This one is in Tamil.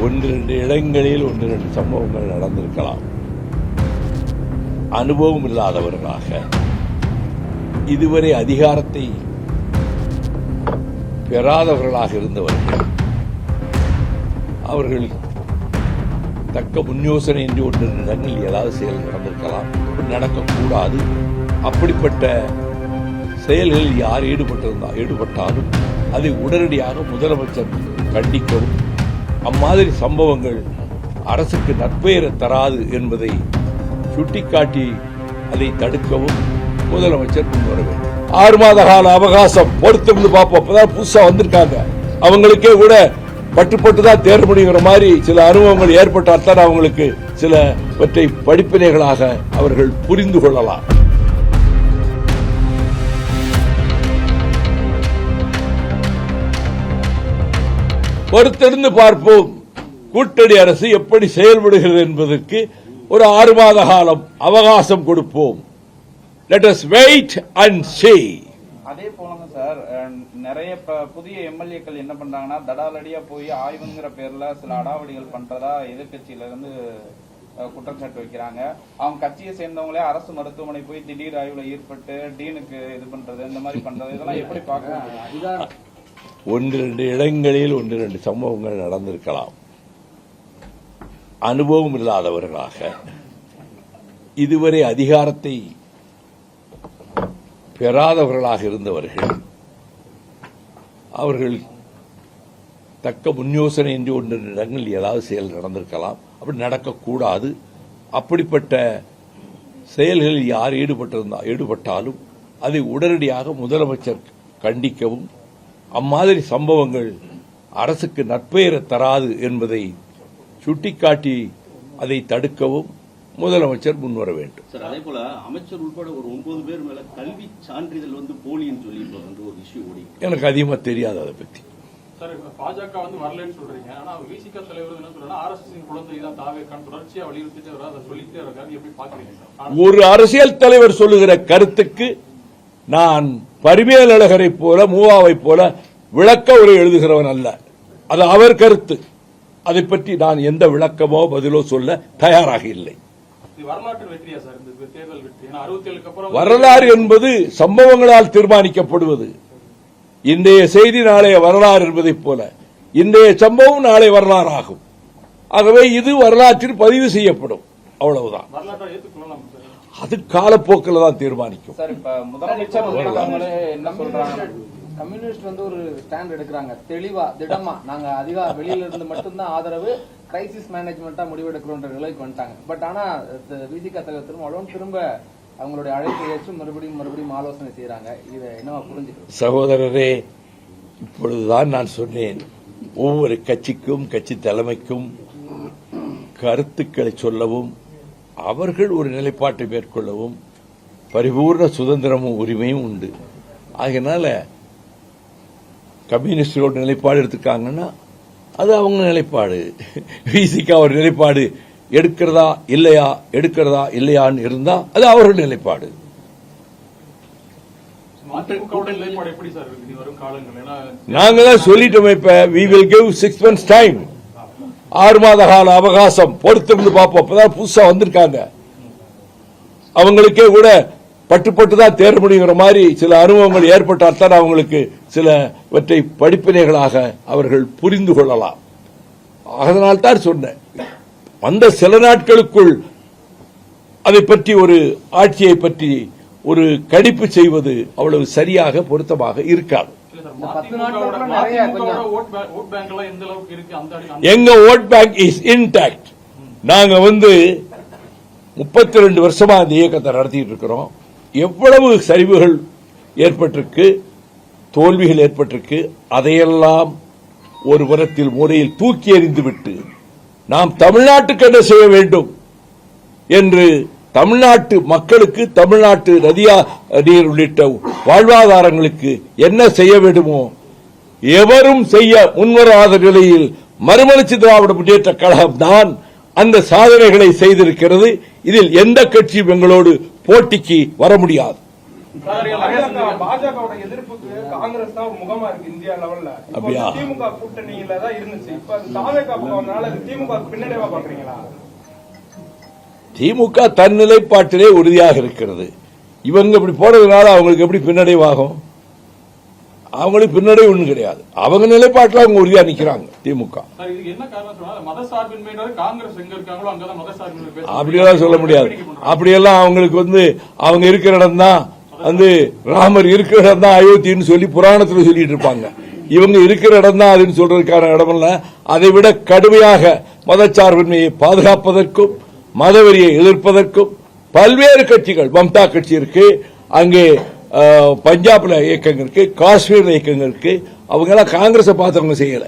ஒன்றிரண்டு இடங்களில் ஒன்றிரண்டு சம்பவங்கள் நடந்திருக்கலாம். அனுபவம் இல்லாதவர்களாக இதுவரை அதிகாரத்தை பெறாதவர்களாக இருந்தவர்கள் அவர்கள் தக்க முன்யோசனை என்று ஒன்றிரண்டு இடங்களில் ஏதாவது செயல் நடந்திருக்கலாம், நடக்கக்கூடாது. அப்படிப்பட்ட செயல்களில் யார் ஈடுபட்டாலும் அதை உடனடியாக முதலமைச்சர் கண்டிக்கவும், அம்மாதிரி சம்பவங்கள் அரசுக்கு நற்பெயரை தராது என்பதை சுட்டிக்காட்டி அதை தடுக்கவும் முதலமைச்சர் முன்வர வேண்டும். 6 மாத கால அவகாசம் பொறுத்திருந்து பார்ப்போம். அப்பதான் புதுசா வந்திருக்காங்க, அவங்களுக்கே கூட பட்டு தான் தேர்வு முடிகிற மாதிரி சில அனுபவங்கள் ஏற்பட்டால்தான் அவங்களுக்கு சிலவற்றை படிப்பினைகளாக அவர்கள் புரிந்து கொள்ளலாம். பொறுத்திருந்து பார்ப்போம் கூட்டணி அரசு எப்படி செயல்படுகிறது என்பதற்கு ஒரு 6 மாத காலம் அவகாசம் கொடுப்போம். Let us wait and see. அதே போலங்க சார், நிறைய புதிய எம்எல்ஏக்கள் என்ன பண்றாங்கன்னா தடாலடியா போய் ஆய்வுங்கிற பேர்ல சில அடாவடிகள் பண்றதா எதிர்கட்சியில இருந்து குற்றச்சாட்டு வைக்கிறாங்க. அவங்க கட்சியை சேர்ந்தவங்களே அரசு மருத்துவமனை போய் திடீர் ஆய்வுல ஈடுபட்டு டீனுக்கு இது பண்றது, இந்த மாதிரி பண்றது, இதெல்லாம் எப்படி பார்க்க? ஒன்றிரண்டு இடங்களில் ஒன்றிரண்டு சம்பவங்கள் நடந்திருக்கலாம். அனுபவம் இல்லாதவர்களாக இதுவரை அதிகாரத்தை பெறாதவர்களாக இருந்தவர்கள் அவர்கள் தக்க முன்யோசனை என்று ஒன்றிரண்டு இடங்களில் ஏதாவது செயல் நடந்திருக்கலாம், அப்படி நடக்கக்கூடாது. அப்படிப்பட்ட செயல்களில் யார் ஈடுபட்டாலும் அதை உடனடியாக முதலமைச்சர் கண்டிக்கவும், அம்மாதிரி சம்பவங்கள் அரசுக்கு நற்பெயரை தராது என்பதை சுட்டிக்காட்டி அதை தடுக்கவும் முதலமைச்சர் முன்வர வேண்டும். சார், அதே போல அமைச்சர் உட்பட ஒரு 9 பேர் மேல கல்வி சான்றிதழ் போலின்னு சொல்லி ஒரு இஷ்யூ ஓடி. எனக்கு அதிகமா தெரியாது அதை பத்தி. சார், பாஜக வரலன்னு சொல்றீங்க, ஆனா விசிக தலைவர் என்ன சொல்றாங்க, ஆர்எஸ்எஸ் குழந்தை தான் தாவேக்கான தொடர்ச்சியா வலியுறுத்திட்டு வர, அதை சொல்லிட்டே இருக்காரு. எப்படி பாக்குறீங்க? ஒரு அரசியல் தலைவர் சொல்லுகிற கருத்துக்கு நான் பரிமேலழகரை போல மூவாவை போல விளக்க உரை எழுதுகிறவன் அல்ல. அது அவர் கருத்து. அதை பற்றி நான் எந்த விளக்கமோ பதிலோ சொல்ல தயாராக இல்லை. வரலாறு என்பது சம்பவங்களால் தீர்மானிக்கப்படுவது. இன்றைய செய்தி நாளைய வரலாறு என்பதைப் போல இன்றைய சம்பவம் நாளை வரலாறு ஆகும். ஆகவே இது வரலாற்றில் பதிவு செய்யப்படும், அவ்வளவுதான். அது காலப்போக்கில் தான் தீர்மானிக்கும். கம்யூனிஸ்ட் ஒரு ஸ்டாண்ட் எடுக்கிறாங்க, தெளிவா திடமா நாங்க வெளியில இருந்து மட்டும்தான் ஆதரவு, கிரைசிஸ் மேனேஜ்மெண்டா முடிவெடுக்கிறோன்ற நிலைக்கு வந்துட்டாங்க. பட் ஆனா விசிக தலைவர் திரும்ப அவங்களுடைய அழைப்பு ஏற்று மறுபடியும் ஆலோசனை செய்யறாங்க. இதை என்னவா புரிஞ்சுக்கிறது? சகோதரரே, இப்பொழுதுதான் நான் சொன்னேன், ஒவ்வொரு கட்சிக்கும் கட்சி தலைமைக்கும் கருத்துக்களை சொல்லவும் அவர்கள் ஒரு நிலைப்பாட்டை மேற்கொள்ளவும் பரிபூர்ண சுதந்திரமும் உரிமையும் உண்டு. ஆகையினால கம்யூனிஸ்டோட நிலைப்பாடு எடுத்துக்காங்கன்னா அது அவங்க நிலைப்பாடு. விசிகா ஒரு நிலைப்பாடு எடுக்கிறதா இல்லையான்னு இருந்தா அது அவர்கள் நிலைப்பாடு. நாங்க தான் சொல்லிட்டோமே, இப்ப we will give 6 months time. 6 மாத கால அவகாசம் பொறுத்திருந்து பார்ப்போம். அப்பதான் புதுசா வந்திருக்காங்க, அவங்களுக்கே கூட பட்டு தான் தேர்வு முடிகிற மாதிரி சில அனுபவங்கள் ஏற்பட்டால்தான் அவங்களுக்கு சிலவற்றை படிப்பினைகளாக அவர்கள் புரிந்து கொள்ளலாம். அதனால்தான் சொன்னேன், அந்த சில நாட்களுக்குள் அதை பற்றி ஒரு ஆட்சியை பற்றி ஒரு கணிப்பு செய்வது அவ்வளவு சரியாக பொருத்தமாக இருக்காது. எங்க ஓட் பேங்க் இஸ் இன்டாக்ட். நாங்க 32 வருஷமா அந்த இயக்கத்தை நடத்திட்டு இருக்கிறோம். எவ்வளவு சரிவுகள் ஏற்பட்டிருக்கு, தோல்விகள் ஏற்பட்டிருக்கு, அதையெல்லாம் ஒரு புறத்தில் மூலையில் தூக்கி எறிந்துவிட்டு நாம் தமிழ்நாட்டுக்கு என்ன செய்ய வேண்டும் என்று தமிழ்நாட்டு மக்களுக்கு, தமிழ்நாட்டு நதியா நீர் உள்ளிட்ட வாழ்வாதாரங்களுக்கு என்ன செய்ய வேண்டுமோ எவரும் செய்ய முன்வராத நிலையில் மறுமலர்ச்சி திராவிட முன்னேற்ற கழகம் தான் அந்த சாதனைகளை செய்திருக்கிறது. இதில் எந்த கட்சியும் எங்களோடு போட்டிக்கு வர முடியாது. பாஜகவோட எதிர்ப்புக்கு காங்கிரஸ் தான் ஒரு முகமா இருக்கு இந்தியா லெவல்ல. அப்படியா? திமுக கூட்டணியில தான் இருந்துச்சு. இப்ப தாவேக பக்கம் வந்தனால திமுக பின்னடைவா பாக்குறீங்களா? திமுக தன் நிலைப்பாட்டிலே உறுதியாக இருக்கிறது. இவங்க இப்படி போறதுனால அவங்களுக்கு எப்படி பின்னடைவாகும்? அவங்களுக்கு பின்னடைவு ஒண்ணும் கிடையாது. அவங்க நிலைப்பாட்டில் அவங்க உறுதியா நிக்கிறாங்க திமுக. என்ன காரணம்? மதசார்பின்மை காங்கிரஸ் எங்க இருக்காங்களோ அங்கதான் மதசார்பின்மை. அப்படியெல்லாம் சொல்ல முடியாது. அப்படியெல்லாம் அவங்களுக்கு அவங்க இருக்கிற இடம் தான் ராமர் இருக்கிற இடம் தான் அயோத்தின்னு சொல்லி புராணத்தில் சொல்லிட்டு இருப்பாங்க. இவங்க இருக்கிற இடம் தான் அதுன்னு சொல்றதுக்கான இடமல்ல. அதை விட கடுமையாக மதச்சார்பின்மையை பாதுகாப்பதற்கும் மதவெறியை எதிர்ப்பதற்கும் பல்வேறு கட்சிகள், மம்தா கட்சி இருக்கு, அங்கே பஞ்சாப்ல இயக்கங்கள் இருக்கு, காஷ்மீர்ல இயக்கங்கள் இருக்கு. அவங்க எல்லாம் காங்கிரஸை பார்த்தவங்க செய்யல.